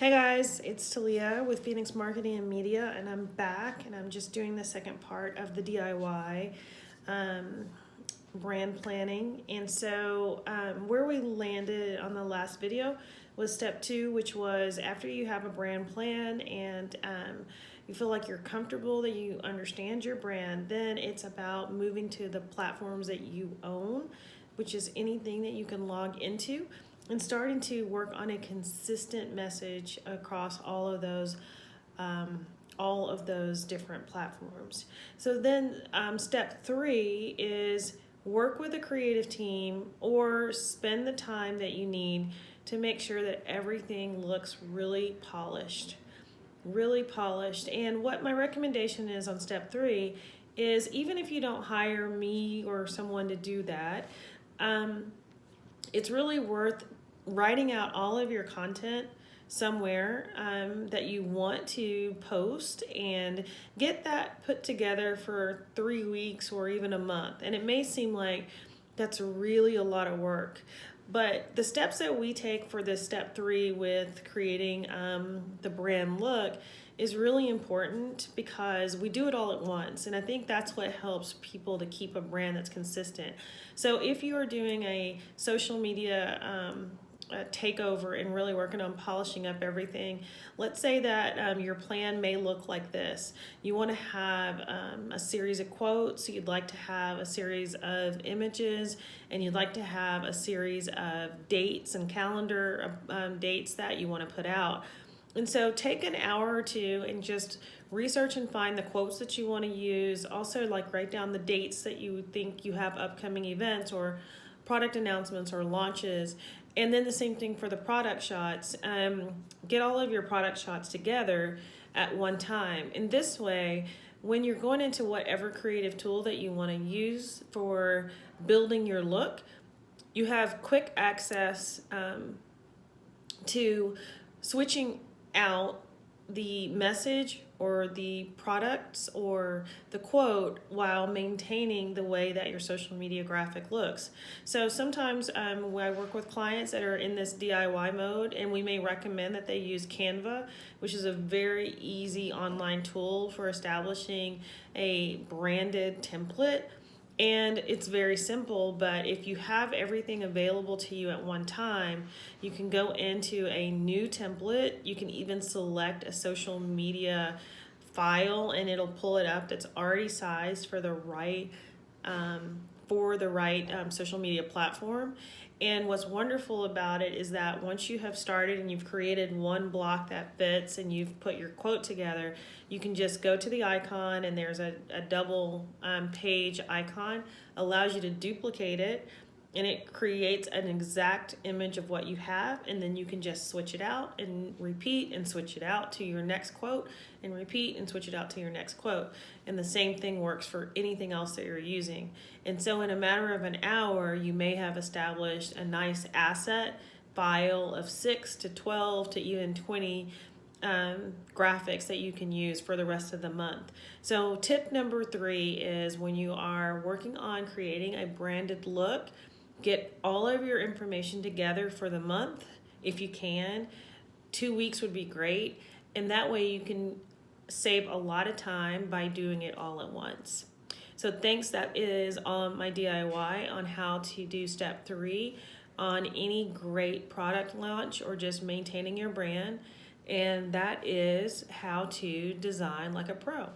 Hey guys, it's Talia with Phenixx Marketing and Media, and I'm back and I'm just doing the second part of the DIY brand planning. And so where we landed on the last video was step 2, which was after you have a brand plan and you feel like you're comfortable, that you understand your brand, then it's about moving to the platforms that you own, which is anything that you can log into, and starting to work on a consistent message across all of those different platforms. So then step 3 is work with a creative team or spend the time that you need to make sure that everything looks really polished. And what my recommendation is on step 3 is, even if you don't hire me or someone to do that, it's really worth writing out all of your content somewhere that you want to post and get that put together for 3 weeks or even a month. And it may seem like that's really a lot of work, but the steps that we take for this step 3 with creating the brand look is really important, because we do it all at once. And I think that's what helps people to keep a brand that's consistent. So if you are doing a social media takeover and really working on polishing up everything, let's say that your plan may look like this. You want to have a series of quotes, you'd like to have a series of images, and you'd like to have a series of dates and calendar dates that you want to put out. And so take an hour or two and just research and find the quotes that you want to use. Also, like, write down the dates that you think you have upcoming events or product announcements or launches. And then the same thing for the product shots. Get all of your product shots together at one time. In this way, when you're going into whatever creative tool that you want to use for building your look, you have quick access to switching out the message or the products or the quote while maintaining the way that your social media graphic looks. So sometimes I work with clients that are in this DIY mode, and we may recommend that they use Canva, which is a very easy online tool for establishing a branded template. And it's very simple, but if you have everything available to you at one time, you can go into a new template. You can even select a social media file and it'll pull it up that's already sized for the right social media platform. And what's wonderful about it is that once you have started and you've created one block that fits and you've put your quote together, you can just go to the icon, and there's a double page icon, allows you to duplicate it, and it creates an exact image of what you have. And then you can just switch it out and repeat and switch it out to your next quote and repeat and switch it out to your next quote. And the same thing works for anything else that you're using. And so in a matter of an hour, you may have established a nice asset file of 6 to 12 to even 20 graphics that you can use for the rest of the month. So tip number 3 is, when you are working on creating a branded look, get all of your information together for the month if you can. 2 weeks would be great, and that way you can save a lot of time by doing it all at once. So thanks. That is my DIY on how to do step 3 on any great product launch or just maintaining your brand, and that is how to design like a pro.